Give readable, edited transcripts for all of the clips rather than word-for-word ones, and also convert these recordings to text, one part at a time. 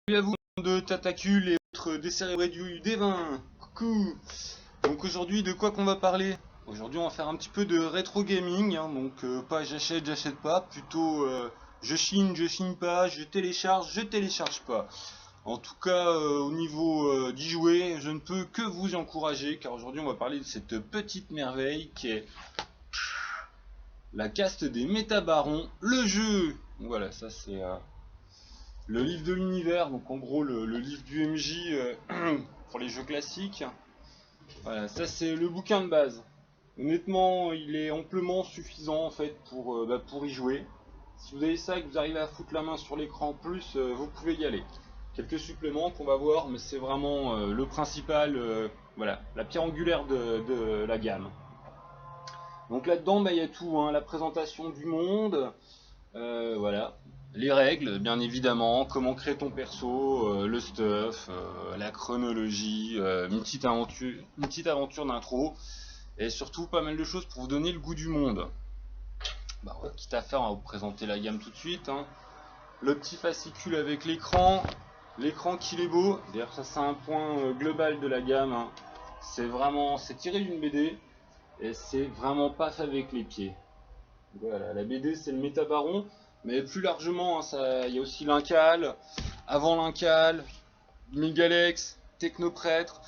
Salut à vous de Tatacules et autres décérébrés du D20. Coucou. Donc aujourd'hui de quoi qu'on va parler? Aujourd'hui on va faire un petit peu de rétro gaming, hein, donc pas j'achète pas, plutôt je chine pas, je télécharge pas. En tout cas au niveau d'y jouer, je ne peux que vous y encourager car aujourd'hui on va parler de cette petite merveille qui est la caste des métabarons, le jeu. Donc voilà, ça c'est le livre de l'univers, donc en gros le livre du MJ pour les jeux classiques. Voilà, ça c'est le bouquin de base. Honnêtement, il est amplement suffisant en fait pour y jouer. Si vous avez ça et que vous arrivez à foutre la main sur l'écran en plus, vous pouvez y aller. Quelques suppléments qu'on va voir, mais c'est vraiment le principal, voilà, la pierre angulaire de la gamme. Donc là-dedans, il y a tout, hein, la présentation du monde, voilà. Les règles, bien évidemment, comment créer ton perso, le stuff, la chronologie, une petite aventure d'intro, et surtout pas mal de choses pour vous donner le goût du monde. Bah, quitte à faire, on va vous présenter la gamme tout de suite. Hein. Le petit fascicule avec l'écran qu'il est beau. D'ailleurs, ça c'est un point global de la gamme. Hein. C'est tiré d'une BD, et c'est vraiment pas fait avec les pieds. Voilà, la BD c'est le métabaron. Mais plus largement, hein, il y a aussi l'Incal, avant l'Incal, Megalex, Technoprêtre,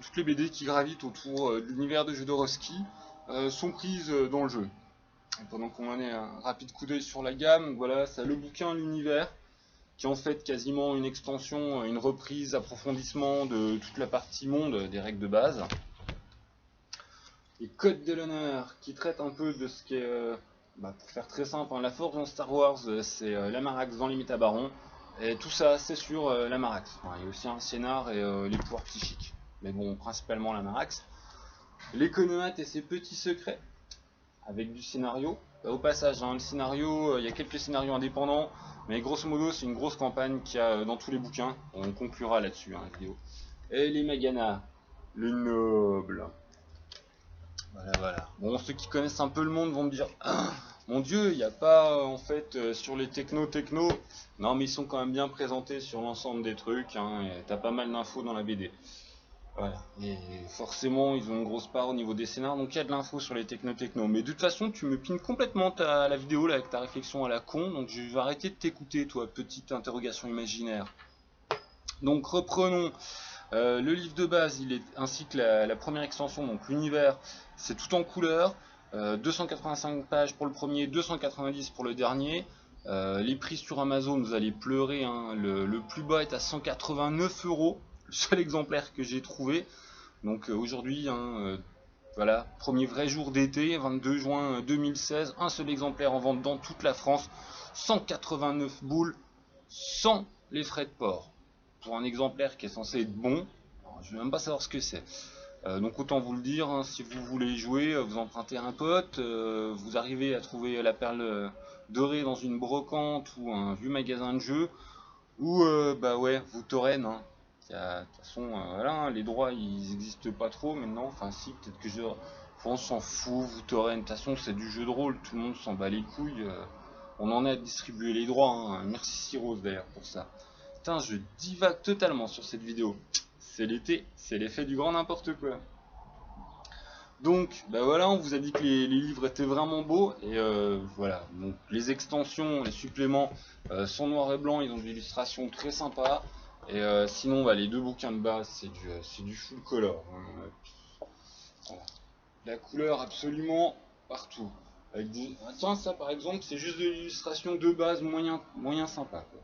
toutes les BD qui gravitent autour de l'univers de Jodorowsky sont prises dans le jeu. Et pendant qu'on en est un rapide coup d'œil sur la gamme, voilà, ça le bouquin L'Univers, qui est en fait quasiment une extension, une reprise, approfondissement de toute la partie monde des règles de base. Les codes de l'honneur, qui traitent un peu de ce qui est... pour faire très simple, hein, la force dans Star Wars, c'est l'Amarax dans les métabarons, et tout ça c'est sur l'Amarax. Enfin, il y a aussi un scénar et les pouvoirs psychiques, mais bon, principalement l'Amarax. L'économate et ses petits secrets, avec du scénario. Au passage, hein, le scénario, il y a quelques scénarios indépendants, mais grosso modo c'est une grosse campagne qu'il y a dans tous les bouquins, on conclura là-dessus, hein, la vidéo. Et les Magana, les nobles. Voilà. Bon, ceux qui connaissent un peu le monde vont me dire ah, mon dieu, il n'y a pas en fait sur les techno. Non, mais ils sont quand même bien présentés sur l'ensemble des trucs. Hein, t'as pas mal d'infos dans la BD. Voilà. Et forcément, ils ont une grosse part au niveau des scénars, donc il y a de l'info sur les techno. Mais de toute façon, tu me pines complètement la vidéo là avec ta réflexion à la con, donc je vais arrêter de t'écouter, toi, petite interrogation imaginaire. Donc reprenons. Le livre de base, ainsi que la première extension, donc l'univers, c'est tout en couleur. 285 pages pour le premier, 290 pour le dernier. Les prix sur Amazon, vous allez pleurer. Hein. Le plus bas est à 189 €, le seul exemplaire que j'ai trouvé. Donc aujourd'hui, hein, voilà, premier vrai jour d'été, 22 juin 2016, un seul exemplaire en vente dans toute la France, 189 boules, sans les frais de port. Pour un exemplaire qui est censé être bon, alors, je ne vais même pas savoir ce que c'est. Donc autant vous le dire, hein, si vous voulez jouer, vous empruntez un pote, vous arrivez à trouver la perle dorée dans une brocante ou un vieux magasin de jeux, ou vous torrent. Hein. De toute façon, voilà, hein, les droits ils n'existent pas trop maintenant, enfin si, peut-être que on s'en fout, vous torrent, de toute façon c'est du jeu de rôle, tout le monde s'en bat les couilles, on en est à distribuer les droits, hein. Merci Cyrose d'ailleurs pour ça. Putain, je divague totalement sur cette vidéo. C'est l'été, c'est l'effet du grand n'importe quoi. Donc, voilà, on vous a dit que les livres étaient vraiment beaux. Et voilà, donc les extensions, les suppléments sont noir et blanc, ils ont des illustrations très sympas. Et sinon, les deux bouquins de base, c'est du full color. Hein. Voilà. La couleur absolument partout. Avec tiens, ça par exemple, c'est juste de l'illustration de base moyen sympa. Quoi.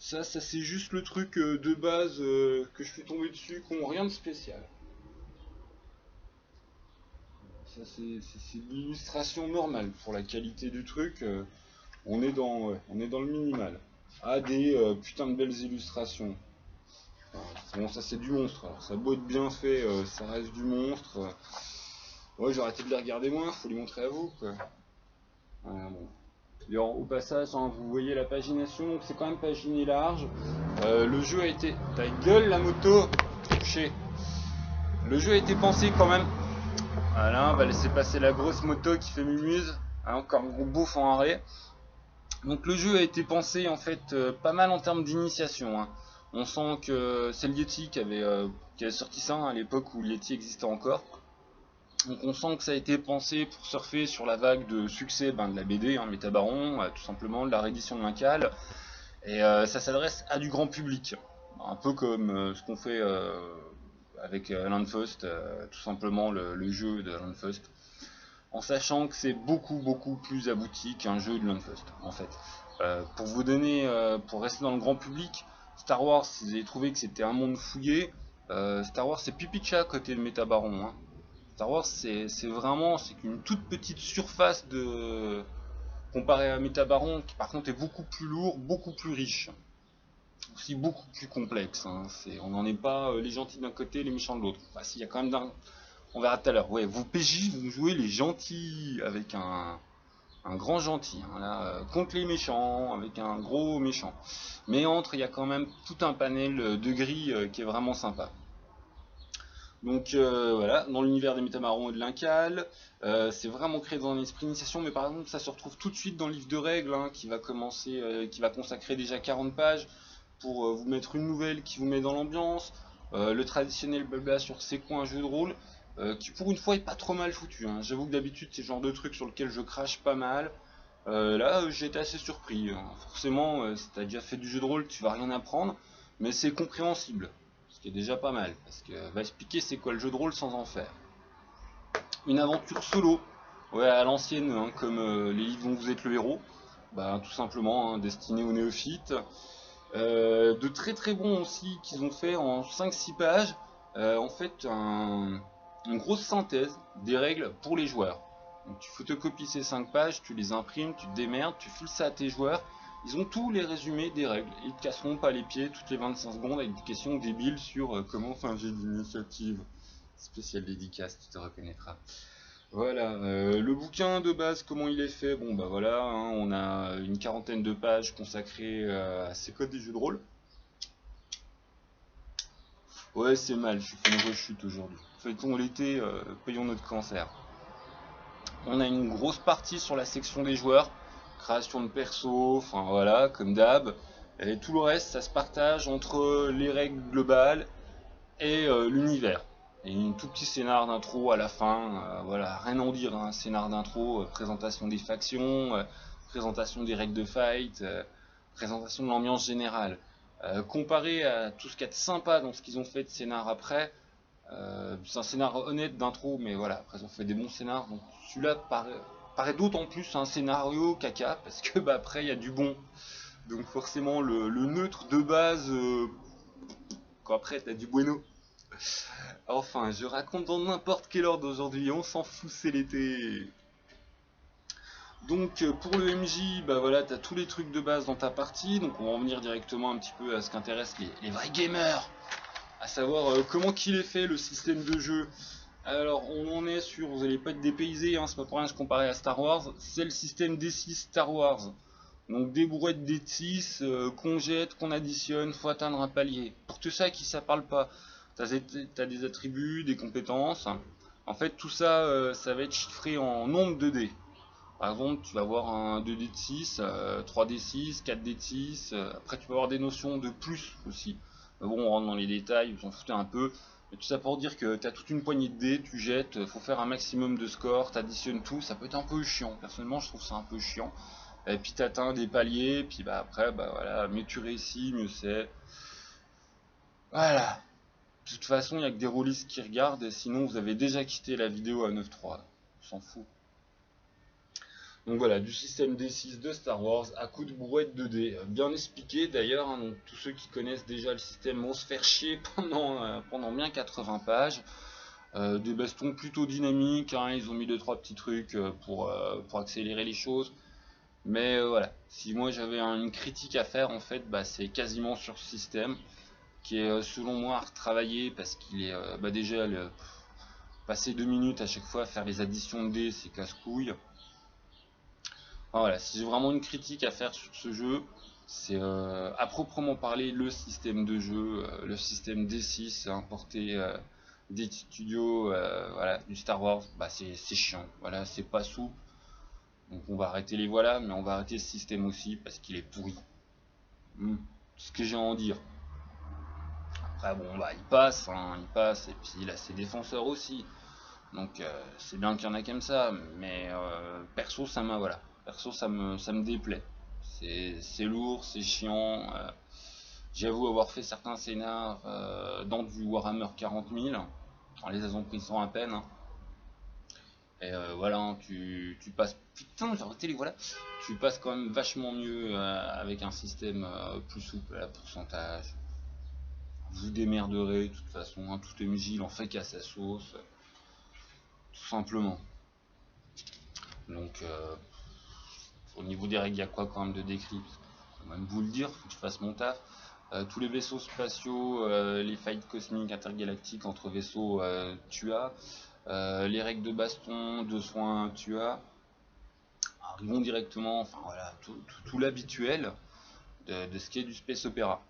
Ça c'est juste le truc de base que je suis tombé dessus, qui n'ont rien de spécial. Ça c'est de l'illustration normale. Pour la qualité du truc, on est dans le minimal. Ah, des putains de belles illustrations. Bon, ça c'est du monstre. Alors, ça a beau être bien fait, ça reste du monstre. Ouais, j'ai arrêté de les regarder moins, faut les montrer à vous, quoi. Voilà, bon. D'ailleurs, au passage, hein, vous voyez la pagination, donc c'est quand même paginé large. Le jeu a été... Ta gueule la moto. Touché. Le jeu a été pensé quand même. Voilà, on va laisser passer la grosse moto qui fait mumuse. Hein, encore un gros bouffe en arrêt. Donc le jeu a été pensé en fait pas mal en termes d'initiation, hein. On sent que c'est le Yeti qui avait sorti ça, hein, à l'époque où le Yeti existait encore. Donc on sent que ça a été pensé pour surfer sur la vague de succès de la BD, hein, Métabaron, tout simplement de la réédition de l'Incal. Et ça s'adresse à du grand public. Un peu comme ce qu'on fait avec Landfust, tout simplement le jeu de Landfust. En sachant que c'est beaucoup plus abouti qu'un jeu de Landfust, en fait. Pour vous donner, pour rester dans le grand public, Star Wars, si vous avez trouvé que c'était un monde fouillé, Star Wars c'est pipi de chat côté de Métabaron, hein. Star Wars c'est vraiment c'est qu'une toute petite surface de comparé à Métabaron qui par contre est beaucoup plus lourd, beaucoup plus riche, aussi beaucoup plus complexe, hein. On n'en est pas les gentils d'un côté, les méchants de l'autre. Enfin, s'il y a quand même on verra tout à l'heure. Ouais, vous PJ, vous jouez les gentils avec un grand gentil, hein, là, contre les méchants, avec un gros méchant. Mais entre, il y a quand même tout un panel de gris qui est vraiment sympa. Donc voilà, dans l'univers des Métamarons et de l'Incal, c'est vraiment créé dans l'esprit d'initiation, mais par exemple ça se retrouve tout de suite dans le livre de règles, hein, qui va commencer, qui va consacrer déjà 40 pages pour vous mettre une nouvelle qui vous met dans l'ambiance, le traditionnel blabla sur c'est quoi un jeu de rôle, qui pour une fois est pas trop mal foutu, hein. J'avoue que d'habitude c'est le genre de truc sur lequel je crache pas mal. Là j'ai été assez surpris, hein. Forcément, si t'as déjà fait du jeu de rôle, tu vas rien apprendre, mais c'est compréhensible. Ce qui est déjà pas mal, parce que va expliquer c'est quoi le jeu de rôle sans en faire. Une aventure solo, ouais, à l'ancienne, hein, comme les livres dont vous êtes le héros, bah, tout simplement, hein, destiné aux néophytes. De très bons aussi qu'ils ont fait en 5-6 pages, en fait une grosse synthèse des règles pour les joueurs. Donc tu photocopies ces 5 pages, tu les imprimes, tu te démerdes, tu files ça à tes joueurs. Ils ont tous les résumés des règles. Ils te casseront pas les pieds toutes les 25 secondes avec des questions débiles sur comment faire un jet d'initiative. Spécial dédicace, tu te reconnaîtras. Voilà, le bouquin de base, comment il est fait? Bon bah voilà, hein, on a une quarantaine de pages consacrées à ces codes des jeux de rôle. Ouais, c'est mal, je fais une rechute aujourd'hui. Feuilleton l'été, payons notre cancer. On a une grosse partie sur la section des joueurs, création de perso, enfin voilà, comme d'hab. Et tout le reste, ça se partage entre les règles globales et l'univers. Et un tout petit scénar d'intro à la fin, voilà, rien à en dire, hein, scénar d'intro, présentation des factions, présentation des règles de fight, présentation de l'ambiance générale. Comparé à tout ce qu'il y a de sympa dans ce qu'ils ont fait de scénar après, c'est un scénar honnête d'intro, mais voilà, après ils ont fait des bons scénars, donc celui-là paraît d'autant plus un scénario caca, parce que bah, après il y a du bon. Donc forcément le neutre de base, quand après t'as du bueno. Enfin, je raconte dans n'importe quel ordre aujourd'hui, on s'en fout, c'est l'été. Donc pour le MJ, bah voilà, t'as tous les trucs de base dans ta partie, donc on va en venir directement un petit peu à ce qu'intéresse les vrais gamers, à savoir comment qu'il est fait le système de jeu. Alors on en est sur, vous allez pas être dépaysé, hein, c'est pas pour rien que je comparais à Star Wars, c'est le système D6 Star Wars. Donc des brouettes D6 qu'on jette, qu'on additionne, faut atteindre un palier. Pour tout ça qui ça parle pas, t'as des attributs, des compétences. En fait tout ça, ça va être chiffré en nombre de dés. Par exemple, tu vas avoir un 2D de 6, 3D 6, 4D de 6. Après, tu peux avoir des notions de plus aussi. Mais bon, on rentre dans les détails, vous en foutez un peu. Mais tout ça pour dire que tu as toute une poignée de dés, tu jettes, faut faire un maximum de score, tu additionnes tout. Ça peut être un peu chiant. Personnellement, je trouve ça un peu chiant. Et puis tu atteins des paliers, puis bah après, bah voilà, mieux tu réussis, mieux c'est. Voilà. De toute façon, il n'y a que des rôlistes qui regardent, et sinon vous avez déjà quitté la vidéo à 9.3. On s'en fout. Donc voilà, du système D6 de Star Wars à coup de brouette 2D. Bien expliqué d'ailleurs, hein, donc tous ceux qui connaissent déjà le système vont se faire chier pendant bien 80 pages. Des bastons plutôt dynamiques, hein, ils ont mis 2-3 petits trucs pour accélérer les choses. Mais voilà, si moi j'avais une critique à faire en fait, bah, c'est quasiment sur ce système qui est selon moi à retravailler parce qu'il est bah, déjà passer 2 minutes à chaque fois à faire les additions de dés, c'est casse-couille. Enfin, voilà, si j'ai vraiment une critique à faire sur ce jeu, c'est à proprement parler le système de jeu, le système D6 importé des studios, voilà, du Star Wars, bah c'est chiant, voilà, c'est pas souple. Donc on va arrêter les voilà, mais on va arrêter ce système aussi parce qu'il est pourri. Ce que j'ai à en dire. Après bon bah il passe, hein, il passe, et puis il a ses défenseurs aussi. Donc c'est bien qu'il y en a comme ça, mais perso ça m'a voilà. Perso ça me déplaît. C'est lourd, c'est chiant. J'avoue avoir fait certains scénars dans du Warhammer 40 000, en les ayant pris sans à peine. Hein. Et voilà, hein, tu passes. Putain, j'ai arrêté les voilà. Tu passes quand même vachement mieux avec un système plus souple à pourcentage. Vous démerderez de toute façon, hein, tout MJ il en fait qu'à sa sauce, tout simplement. Donc au niveau des règles, il y a quoi quand même de décrypte? Faut même vous le dire, faut que je fasse mon taf. Tous les vaisseaux spatiaux, les fights cosmiques intergalactiques entre vaisseaux, tu as. Les règles de baston, de soins, tu as. Arrivons directement, enfin voilà, tout l'habituel de ce qui est du space opéra.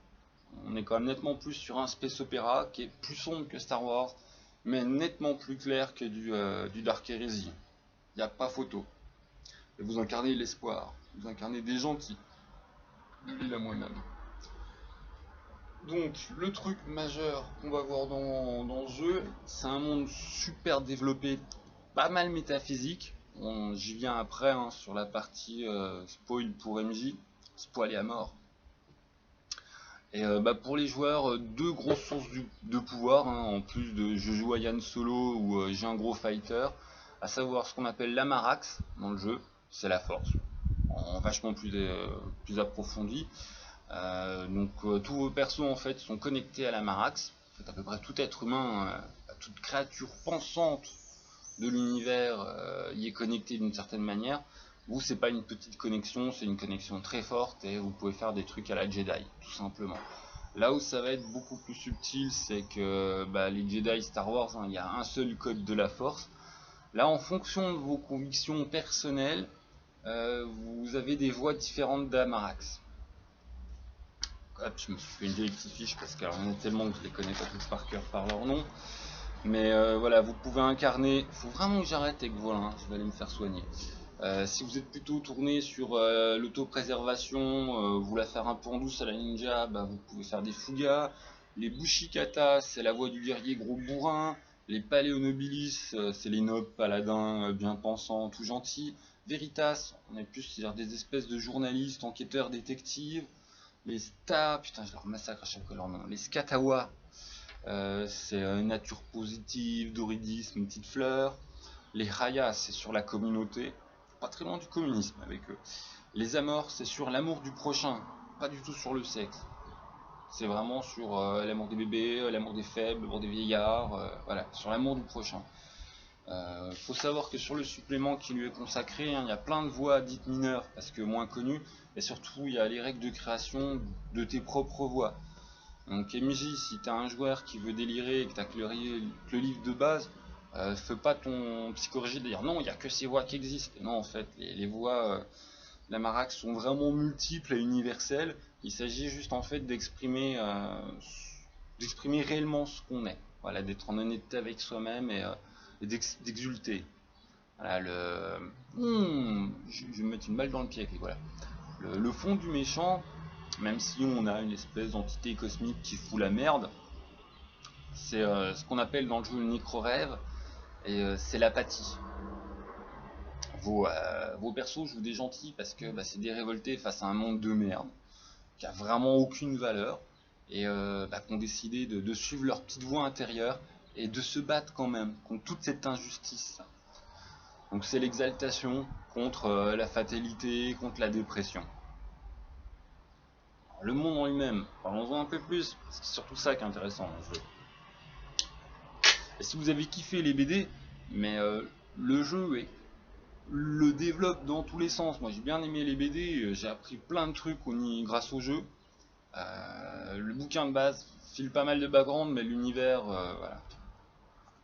On est quand même nettement plus sur un space opéra qui est plus sombre que Star Wars, mais nettement plus clair que du Dark Heresy. Il n'y a pas photo. Et vous incarnez l'espoir, vous incarnez des gentils. Il a moi-même. Donc, le truc majeur qu'on va voir dans ce jeu, c'est un monde super développé, pas mal métaphysique. J'y viens après hein, sur la partie spoil pour MJ, spoilé à mort. Et pour les joueurs, deux grosses sources de pouvoir, hein, en plus de je joue à Yann solo ou j'ai un gros fighter, à savoir ce qu'on appelle l'Amarax dans le jeu, c'est la force, en vachement plus approfondi. Tous vos persos en fait sont connectés à l'Amarax. En fait, à peu près tout être humain, toute créature pensante de l'univers y est connecté d'une certaine manière. Vous, c'est pas une petite connexion, c'est une connexion très forte et vous pouvez faire des trucs à la Jedi, tout simplement. Là où ça va être beaucoup plus subtil, c'est que les Jedi Star Wars, hein, il y a un seul code de la Force. Là, en fonction de vos convictions personnelles, vous avez des voies différentes d'Amarax. Hop, je me suis fait une vieille petite fiche parce qu'il y en a tellement que je les connais pas tous par cœur par leur nom. Mais voilà, vous pouvez incarner. Faut vraiment que j'arrête avec voilà, hein, je vais aller me faire soigner. Si vous êtes plutôt tourné sur l'autopréservation, vous la faire un peu en douce à la ninja, vous pouvez faire des fugas. Les bushikata, c'est la voie du guerrier gros bourrin. Les paléonobilis, c'est les nobles paladins bien pensants, tout gentils. Veritas, on est plus c'est-à-dire des espèces de journalistes, enquêteurs, détectives. Les putain je leur massacre à chaque fois leur nom. Les Skatawa, c'est nature positive, doridisme, une petite fleur. Les Rayas, c'est sur la communauté, pas très loin du communisme avec eux. Les Amors, c'est sur l'amour du prochain, pas du tout sur le sexe. C'est vraiment sur l'amour des bébés, l'amour des faibles, l'amour des vieillards, voilà, sur l'amour du prochain. Faut savoir que sur le supplément qui lui est consacré, hein, il y a plein de voix dites mineures parce que moins connues, et surtout il y a les règles de création de tes propres voix. Donc MJ, si tu as un joueur qui veut délirer et que tu as que le livre de base, fais pas ton psychologie de dire non, il n'y a que ces voix qui existent. Non, en fait, les voix la Marax sont vraiment multiples et universelles. Il s'agit juste en fait d'exprimer réellement ce qu'on est. Voilà, d'être en honnêteté avec soi-même et d'exulter. Voilà, je vais me mettre une balle dans le pied avec voilà. Le fond du méchant, même si on a une espèce d'entité cosmique qui fout la merde, c'est ce qu'on appelle dans le jeu le nécro-rêve, et c'est l'apathie. Vos persos jouent des gentils parce que c'est des révoltés face à un monde de merde, qui a vraiment aucune valeur, et qui ont décidé de suivre leur petite voie intérieure, et de se battre quand même contre toute cette injustice. Donc c'est l'exaltation contre la fatalité, contre la dépression. Alors, le monde en lui-même, parlons-en un peu plus, parce que c'est surtout ça qui est intéressant dans le jeu. Et si vous avez kiffé les BD, mais le jeu le développe dans tous les sens. Moi j'ai bien aimé les BD, j'ai appris plein de trucs grâce au jeu. Le bouquin de base file pas mal de background, mais l'univers, voilà.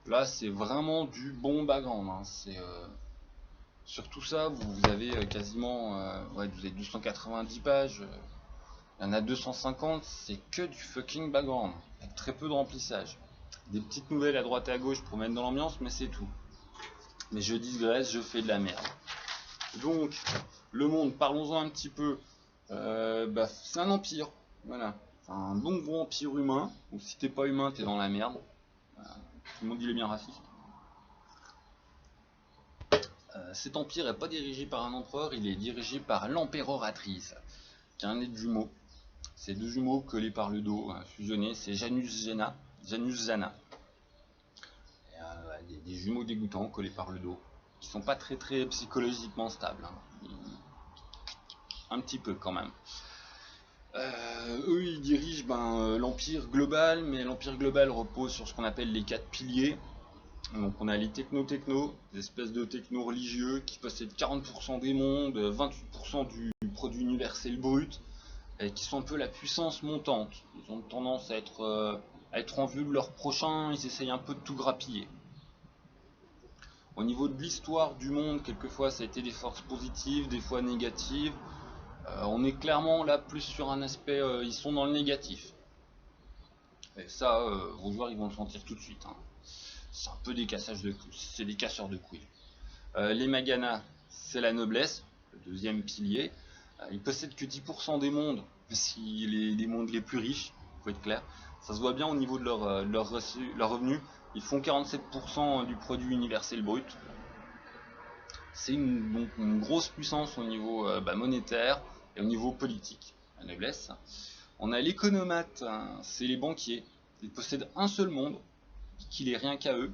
Là c'est vraiment du bon background. Hein. Sur tout ça, vous avez quasiment vous avez 290 pages. Il y en a 250, c'est que du fucking background, avec très peu de remplissage. Des petites nouvelles à droite et à gauche pour mettre dans l'ambiance, mais c'est tout. Mais je digresse, je fais de la merde. Donc, le monde, parlons-en un petit peu. C'est un empire, voilà. C'est un bon gros empire humain. Donc, si t'es pas humain, t'es dans la merde. Tout le monde il est bien raciste. Cet empire est pas dirigé par un empereur, il est dirigé par l'empéroratrice, qui a un être jumeau. Ces deux jumeaux collés par le dos, fusionnés, c'est Janus Jana. Des jumeaux dégoûtants collés par le dos, qui sont pas très psychologiquement stables. Un petit peu quand même. Eux ils dirigent l'empire global, mais l'empire global repose sur ce qu'on appelle les 4 piliers. Donc on a les techno-techno, des espèces de techno religieux qui possèdent 40% des mondes, 28% du produit universel brut, et qui sont un peu la puissance montante. Ils ont tendance à être en vue de leur prochain, ils essayent un peu de tout grappiller. Au niveau de l'histoire du monde, quelquefois ça a été des forces positives, des fois négatives. On est clairement là plus sur un aspect, ils sont dans le négatif. Et ça, vos joueurs ils vont le sentir tout de suite. C'est un peu des cassages de couilles, c'est des casseurs de couilles. Les Magana, c'est la noblesse, le deuxième pilier. Ils possèdent que 10% des mondes, si les mondes les plus riches, faut être clair. Ça se voit bien au niveau de leur revenus. Ils font 47% du produit universel brut. C'est une grosse puissance au niveau monétaire et au niveau politique, la noblesse. On a l'économate, c'est les banquiers. Ils possèdent un seul monde, qu'il est rien qu'à eux.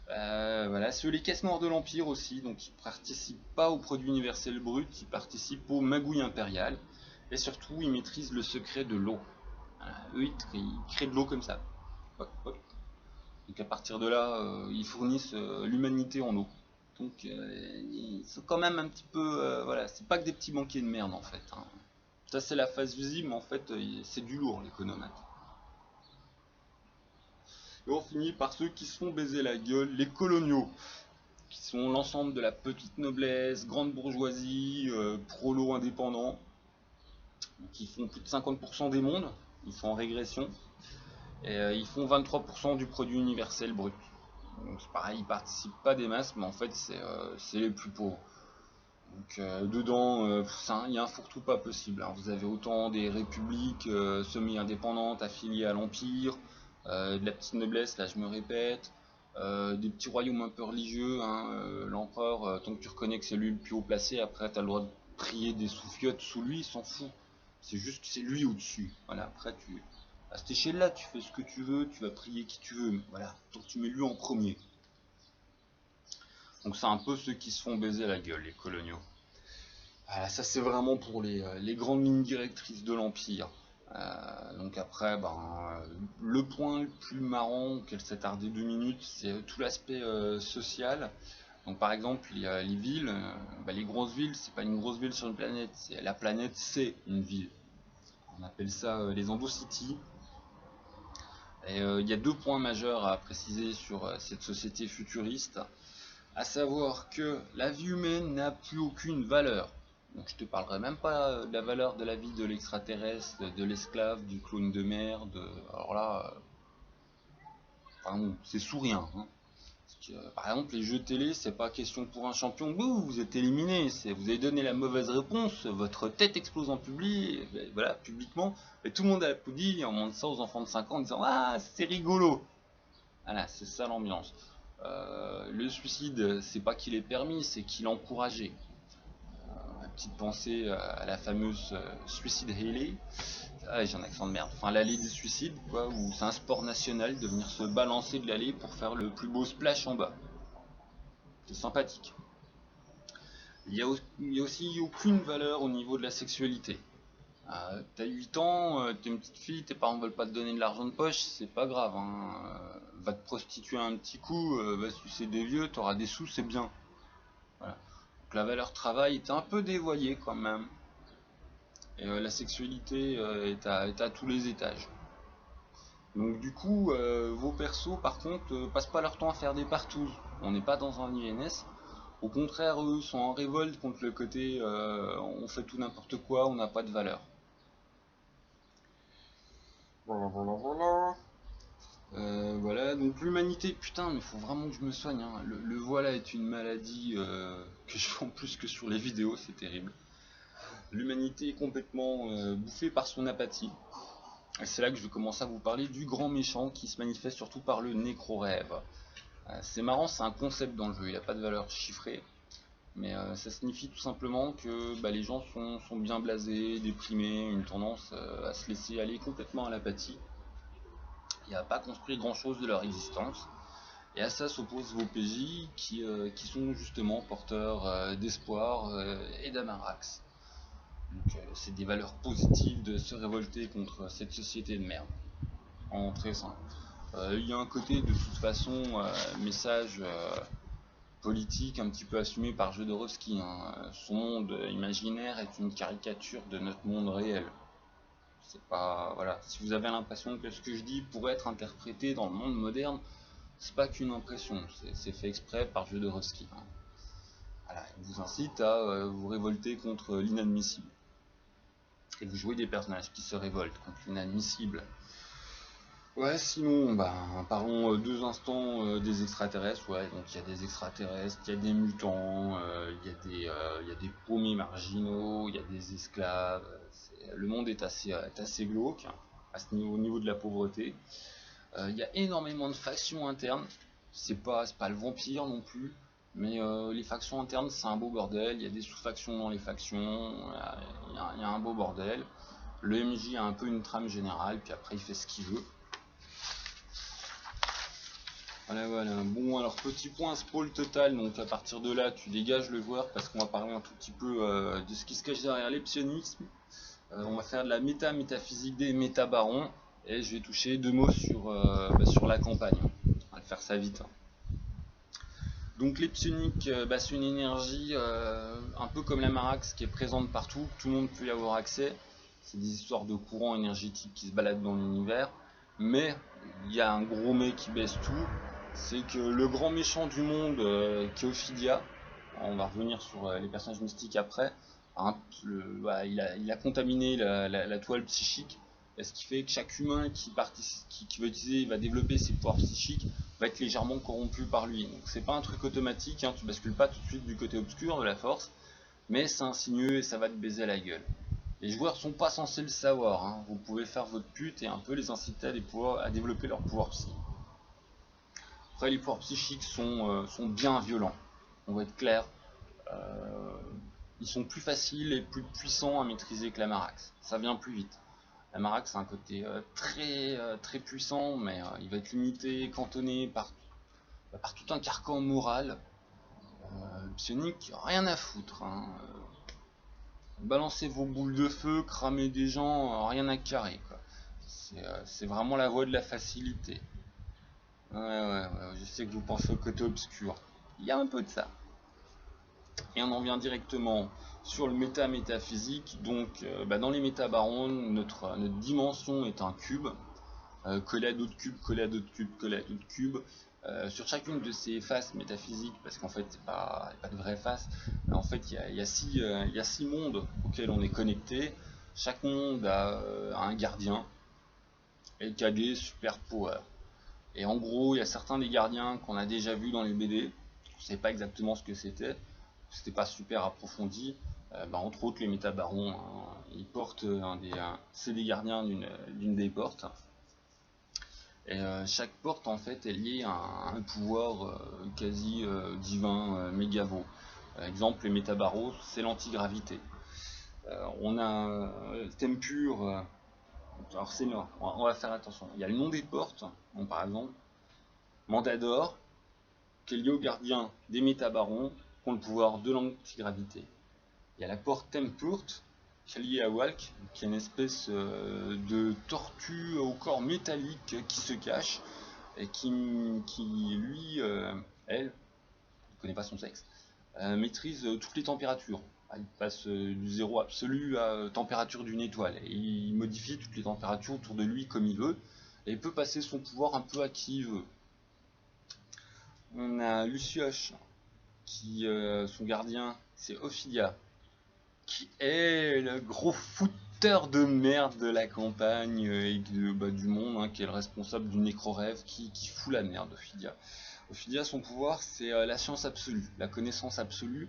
Voilà, c'est les caisses noires de l'Empire aussi, donc ils participent pas au produit universel brut, ils participent aux magouilles impériales, et surtout ils maîtrisent le secret de l'eau. Voilà, eux ils créent de l'eau comme ça. Donc à partir de là, ils fournissent l'humanité en eau. Donc ils sont quand même un petit peu, voilà, c'est pas que des petits banquiers de merde en fait. Ça c'est la face visible, mais en fait c'est du lourd l'économate. Et on finit par ceux qui se font baiser la gueule, les coloniaux, qui sont l'ensemble de la petite noblesse, grande bourgeoisie, prolo indépendants, qui font plus de 50% des mondes, ils sont en régression, et ils font 23% du produit universel brut. Donc c'est pareil, ils participent pas des masses, mais en fait c'est les plus pauvres. Donc dedans, il y a un fourre-tout pas possible. Vous avez autant des républiques semi-indépendantes affiliées à l'Empire, de la petite noblesse, là je me répète, des petits royaumes un peu religieux. L'empereur, tant que tu reconnais que c'est lui le plus haut placé, après tu as le droit de prier des soufiotes sous lui, il s'en fout. C'est juste que c'est lui au-dessus. Voilà, après à cette échelle-là, tu fais ce que tu veux, tu vas prier qui tu veux. Voilà, tant que tu mets lui en premier. Donc c'est un peu ceux qui se font baiser la gueule, les coloniaux. Voilà, ça c'est vraiment pour les grandes lignes directrices de l'Empire. Donc après, le point le plus marrant auquel s'est tardé 2 minutes, c'est tout l'aspect social. Donc par exemple, les villes, les grosses villes, c'est pas une grosse ville sur une planète, la planète c'est une ville. On appelle ça les Endocities. Et il y a 2 points majeurs à préciser sur cette société futuriste, à savoir que la vie humaine n'a plus aucune valeur. Donc je te parlerai même pas de la valeur de la vie de l'extraterrestre, de l'esclave, du clone de merde. Alors là, c'est sous rien. Par exemple, les jeux télé, c'est pas question pour un champion, vous êtes éliminé. Vous avez donné la mauvaise réponse, votre tête explose en public, voilà, publiquement, et tout le monde a applaudi, et on montre ça aux enfants de 5 ans en disant ah, c'est rigolo. Voilà, c'est ça l'ambiance. Le suicide, c'est pas qu'il est permis, c'est qu'il est encouragé. Petite pensée à la fameuse Suicide Alley. Ah, j'ai un accent de merde. Enfin, l'allée des suicides, quoi, où c'est un sport national de venir se balancer de l'allée pour faire le plus beau splash en bas. C'est sympathique. Il y a aussi aucune valeur au niveau de la sexualité. T'as 8 ans, t'es une petite fille, tes parents veulent pas te donner de l'argent de poche, c'est pas grave. Va te prostituer un petit coup, va sucer des vieux, t'auras des sous, c'est bien. Voilà. Donc la valeur travail est un peu dévoyée quand même. Et la sexualité est à tous les étages. Donc du coup, vos persos par contre passent pas leur temps à faire des partouzes. On n'est pas dans un INS. Au contraire, eux sont en révolte contre le côté on fait tout n'importe quoi, on n'a pas de valeur. Voilà, donc Donc l'humanité, putain, mais faut vraiment que je me soigne, hein. Le voilà est une maladie que je fais en plus que sur les vidéos, c'est terrible. L'humanité est complètement bouffée par son apathie. Et c'est là que je vais commencer à vous parler du grand méchant qui se manifeste surtout par le nécro-rêve. C'est marrant, c'est un concept dans le jeu, il n'y a pas de valeur chiffrée. Mais ça signifie tout simplement que les gens sont bien blasés, déprimés, une tendance à se laisser aller complètement à l'apathie. Et à pas construire grand chose de leur existence. Et à ça s'opposent vos PJ qui sont justement porteurs d'espoir et d'amarax. Donc c'est des valeurs positives de se révolter contre cette société de merde. En très simple. Il y a un côté de toute façon message politique un petit peu assumé par Jodorowsky, hein. Son monde imaginaire est une caricature de notre monde réel. C'est pas, voilà. Si vous avez l'impression que ce que je dis pourrait être interprété dans le monde moderne, c'est pas qu'une impression, c'est fait exprès par Jodorowsky, hein. Voilà, il vous incite à vous révolter contre l'inadmissible. Et vous jouez des personnages qui se révoltent contre l'inadmissible. Ouais, sinon, parlons 2 instants des extraterrestres. Ouais, donc il y a des extraterrestres, il y a des mutants, il y a des paumés marginaux, il y a des esclaves. Le monde est assez glauque, hein, au niveau de la pauvreté. Il y a énormément de factions internes. C'est pas le vampire non plus, mais les factions internes, c'est un beau bordel. Il y a des sous-factions dans les factions, il y a un beau bordel. Le MJ a un peu une trame générale, puis après il fait ce qu'il veut. Voilà. Bon, alors petit point spoil total, donc à partir de là, tu dégages le joueur parce qu'on va parler un tout petit peu de ce qui se cache derrière l'épsionisme. On va faire de la métaphysique des métabarons et je vais toucher 2 mots sur la campagne. On va faire ça vite, hein. Donc l'épsionique, c'est une énergie un peu comme la marax qui est présente partout, tout le monde peut y avoir accès. C'est des histoires de courants énergétiques qui se baladent dans l'univers, mais il y a un gros mais qui baisse tout, c'est que le grand méchant du monde, qui est Ophidia, on va revenir sur les personnages mystiques après, hein, il a contaminé la toile psychique, et ce qui fait que chaque humain qui va utiliser, il va développer ses pouvoirs psychiques, va être légèrement corrompu par lui. Donc c'est pas un truc automatique, hein, tu bascules pas tout de suite du côté obscur de la force, mais c'est insinueux et ça va te baiser la gueule. Les joueurs sont pas censés le savoir, hein. Vous pouvez faire votre pute et un peu les inciter à développer leurs pouvoirs psy. Après les pouvoirs psychiques sont bien violents, on va être clair. Ils sont plus faciles et plus puissants à maîtriser que la Marax, ça vient plus vite. La Marax a un côté très puissant, mais il va être limité, cantonné par tout un carcan moral. Psionique, rien à foutre, hein. Balancez vos boules de feu, cramer des gens, rien à carrer, quoi. C'est vraiment la voie de la facilité. Ouais, je sais que vous pensez au côté obscur. Il y a un peu de ça. Et on en vient directement sur le métaphysique. Donc, dans les métabarons, notre dimension est un cube, collé à d'autres cubes, collé à d'autres cubes, collé à d'autres cubes. Sur chacune de ces faces métaphysiques, parce qu'en fait, il n'y a pas de vraie face, en fait, il y a 6 mondes auxquels on est connecté. Chaque monde a un gardien et qui a des super powers. Et en gros, il y a certains des gardiens qu'on a déjà vus dans les BD. On ne sait pas exactement ce que c'était pas super approfondi. Entre autres, les métabarons, hein, ils portent c'est des gardiens d'une des portes. Et chaque porte en fait est liée à un pouvoir quasi divin, mégavo. Exemple, les métabaros, c'est l'antigravité. On a Tempur, alors c'est là, on va faire attention. Il y a le nom des portes, donc, par exemple, Mandador, qui est lié au gardien des métabarons, qui ont le pouvoir de l'antigravité. Il y a la porte Tempurt, qui est liée à Walk, qui est une espèce de tortue au corps métallique qui se cache, et qui lui, elle, je ne connais pas son sexe, maîtrise toutes les températures. Il passe du zéro absolu à température d'une étoile, et il modifie toutes les températures autour de lui comme il veut, et il peut passer son pouvoir un peu à qui il veut. On a Lucioche, son gardien, c'est Ophidia, qui est le gros foot l'éditeur de merde de la campagne et du monde, hein, qui est le responsable du nécro-rêve qui fout la merde, Ophidia. Ophidia, son pouvoir, c'est la science absolue, la connaissance absolue,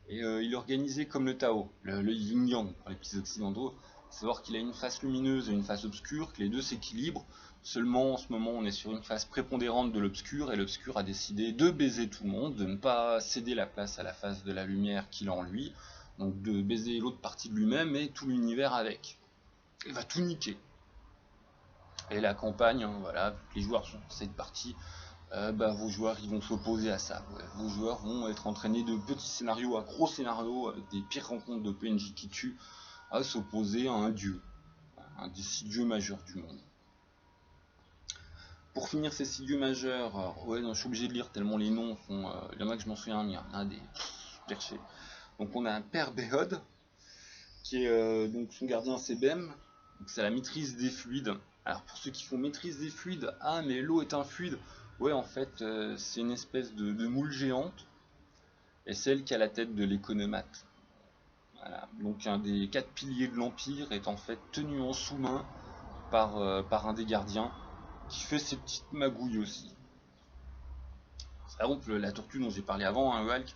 et il est organisé comme le Tao, le yin-yang pour les petits occidentaux, savoir qu'il a une face lumineuse et une face obscure, que les deux s'équilibrent. Seulement en ce moment on est sur une phase prépondérante de l'obscur, et l'obscur a décidé de baiser tout le monde, de ne pas céder la place à la face de la lumière qu'il a en lui, donc de baiser l'autre partie de lui-même et tout l'univers avec. Il va tout niquer. Et la campagne, hein, voilà, les joueurs sont dans cette partie, vos joueurs ils vont s'opposer à ça. Ouais. Vos joueurs vont être entraînés de petits scénarios à gros scénarios, avec des pires rencontres de PNJ qui tuent, à s'opposer à un dieu, un des 6 dieux majeurs du monde. Pour finir ces 6 dieux majeurs, ouais, non, je suis obligé de lire tellement les noms sont. Il y en a que je m'en souviens, il y en a des perchés. Donc on a un père Béhod, qui est donc son gardien c'est Bem, c'est la maîtrise des fluides. Alors pour ceux qui font maîtrise des fluides, ah mais l'eau est un fluide, ouais en fait c'est une espèce de moule géante, et celle qui a la tête de l'économate. Voilà. Donc un des 4 piliers de l'Empire est en fait tenu en sous-main par un des gardiens, qui fait ses petites magouilles aussi. Par exemple, la tortue dont j'ai parlé avant, hein, Hulk,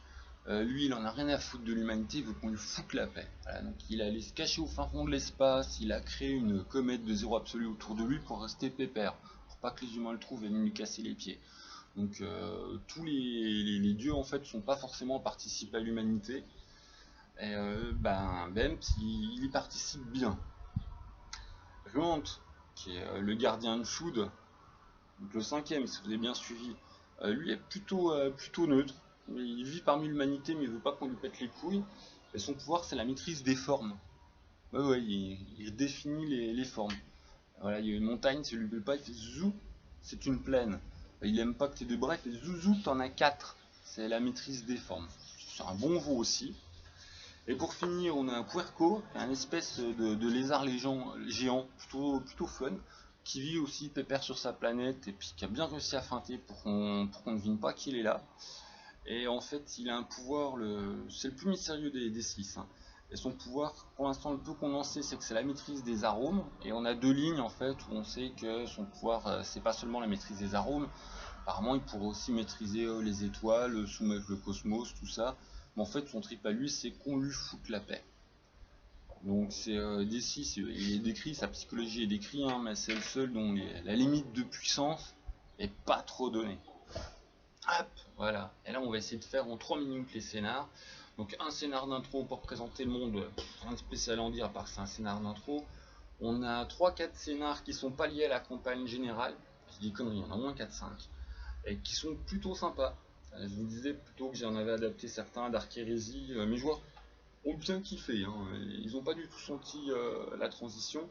lui il en a rien à foutre de l'humanité, il veut qu'on lui foute la paix. Voilà, donc il est allé se cacher au fin fond de l'espace, il a créé une comète de zéro absolu autour de lui pour rester pépère, pour pas que les humains le trouvent et lui casser les pieds. Donc tous les dieux en fait sont pas forcément participés à l'humanité, et Bem il y participe bien. Ruant, qui est le gardien de Shud, donc le 5ème, si vous avez bien suivi, lui est plutôt neutre. Il vit parmi l'humanité, mais il veut pas qu'on lui pète les couilles. Et son pouvoir, c'est la maîtrise des formes. Ouais, il définit les formes. Voilà, il y a une montagne, si lui plaît pas, il fait zou, c'est une plaine. Il aime pas que t'aies deux bras, il fait zouzou, t'en as 4. C'est la maîtrise des formes. C'est un bon veau aussi. Et pour finir, on a un Puerco, un espèce de lézard géant, plutôt fun, qui vit aussi pépère sur sa planète et puis qui a bien réussi à feinter pour qu'on ne devine pas qu'il est là. Et en fait, il a un pouvoir, c'est le plus mystérieux des 6. Hein. Et son pouvoir, pour l'instant, le peu qu'on en sait, c'est que c'est la maîtrise des arômes. Et on a 2 lignes en fait où on sait que son pouvoir, c'est pas seulement la maîtrise des arômes. Apparemment, il pourrait aussi maîtriser les étoiles, soumettre le cosmos, tout ça. Mais en fait, son trip à lui, c'est qu'on lui foute la paix. Donc c'est D6, il est décrit, sa psychologie est décrite, hein, mais c'est le seul dont la limite de puissance est pas trop donnée. Hop, voilà. Et là on va essayer de faire en 3 minutes les scénars. Donc un scénar d'intro pour présenter le monde, rien de spécial à en dire à part que c'est un scénar d'intro. On a 3-4 scénars qui sont pas liés à la campagne générale. Je dis conneries, il y en a au moins 4-5. Et qui sont plutôt sympas. Je vous disais plutôt que j'en avais adapté certains à Dark Heresy. Mes joueurs ont bien kiffé, hein. Ils ont pas du tout senti la transition.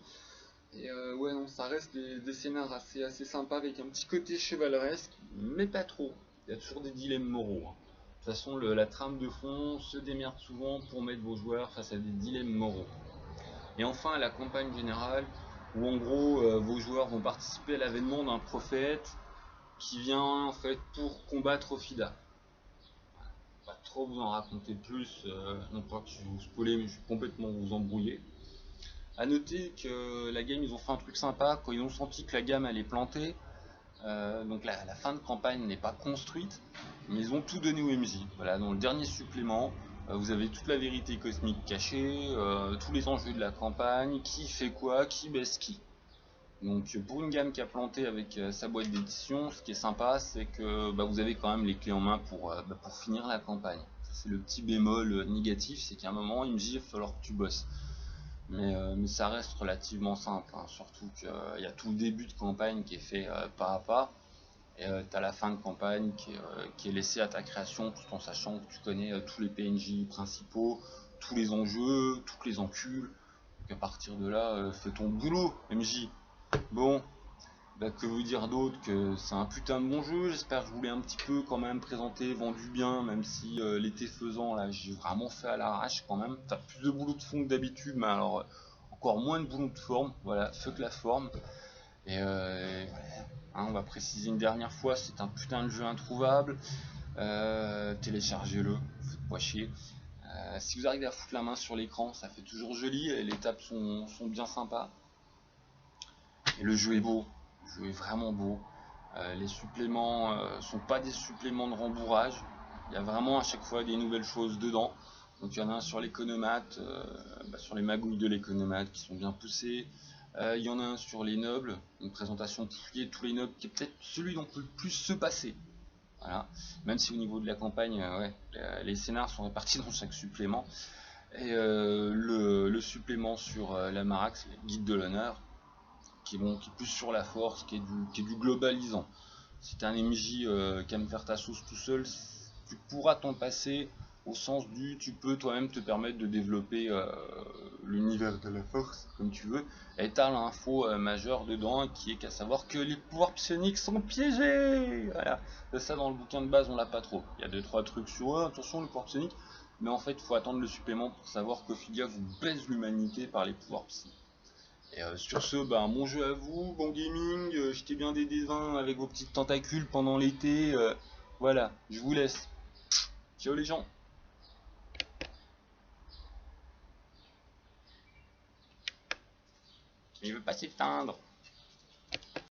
Et ouais non, ça reste des scénars assez sympas avec un petit côté chevaleresque, mais pas trop. Il y a toujours des dilemmes moraux. Hein. De toute façon, la trame de fond se démerde souvent pour mettre vos joueurs face à des dilemmes moraux. Et enfin, la campagne générale, où en gros, vos joueurs vont participer à l'avènement d'un prophète qui vient en fait pour combattre Ophida. Pas trop vous en raconter plus, non pas que je vais vous spoiler, mais je vais complètement vous embrouiller. A noter que la game, ils ont fait un truc sympa quand ils ont senti que la gamme allait planter. Donc la fin de campagne n'est pas construite, mais ils ont tout donné au MJ. Voilà, dans le dernier supplément, vous avez toute la vérité cosmique cachée, tous les enjeux de la campagne, qui fait quoi, qui baisse qui. Donc pour une gamme qui a planté avec sa boîte d'édition, ce qui est sympa, c'est que vous avez quand même les clés en main pour finir la campagne. C'est le petit bémol négatif, c'est qu'à un moment, MJ, il va falloir que tu bosses. Mais ça reste relativement simple, hein, surtout qu'il y a tout le début de campagne qui est fait pas à pas, et tu as la fin de campagne qui est laissée à ta création, tout en sachant que tu connais tous les PNJ principaux, tous les enjeux, toutes les encules. Donc à partir de là, fais ton boulot, MJ. Bon, que vous dire d'autre que c'est un putain de bon jeu. J'espère que je voulais un petit peu quand même présenter, vendu bien, même si l'été faisant, là j'ai vraiment fait à l'arrache quand même. T'as plus de boulot de fond que d'habitude, mais alors encore moins de boulot de forme. Voilà, fuck la forme. Et voilà, hein, on va préciser une dernière fois, c'est un putain de jeu introuvable. Téléchargez-le, faites pas chier. Si vous arrivez à foutre la main sur l'écran, ça fait toujours joli, et les tapes sont bien sympas. Et le jeu est beau, le jeu est vraiment beau. Les suppléments sont pas des suppléments de rembourrage. Il y a vraiment à chaque fois des nouvelles choses dedans. Donc il y en a un sur l'économate, sur les magouilles de l'économate qui sont bien poussées. Il y en a un sur les nobles, une présentation pouillée de tous les nobles qui est peut-être celui dont on peut le plus se passer. Voilà. Même si au niveau de la campagne, ouais, les scénars sont répartis dans chaque supplément. Et le supplément sur la Marax, le guide de l'honneur, qui est plus sur la force, qui est du globalisant. Si t'es un MJ qui aime faire ta sauce tout seul, tu pourras t'en passer au sens du tu peux toi-même te permettre de développer l'univers de la force comme tu veux. Et t'as l'info majeure dedans qui est qu'à savoir que les pouvoirs psioniques sont piégés. Voilà. Ça dans le bouquin de base on l'a pas trop. Il y a 2-3 trucs sur attention le pouvoir psionique. Mais en fait il faut attendre le supplément pour savoir qu'Ophilia vous baise l'humanité par les pouvoirs psy. Et sur ce, bon jeu à vous, bon gaming, jetez bien des dévins avec vos petites tentacules pendant l'été. Voilà, je vous laisse. Ciao les gens. Il veut pas s'éteindre.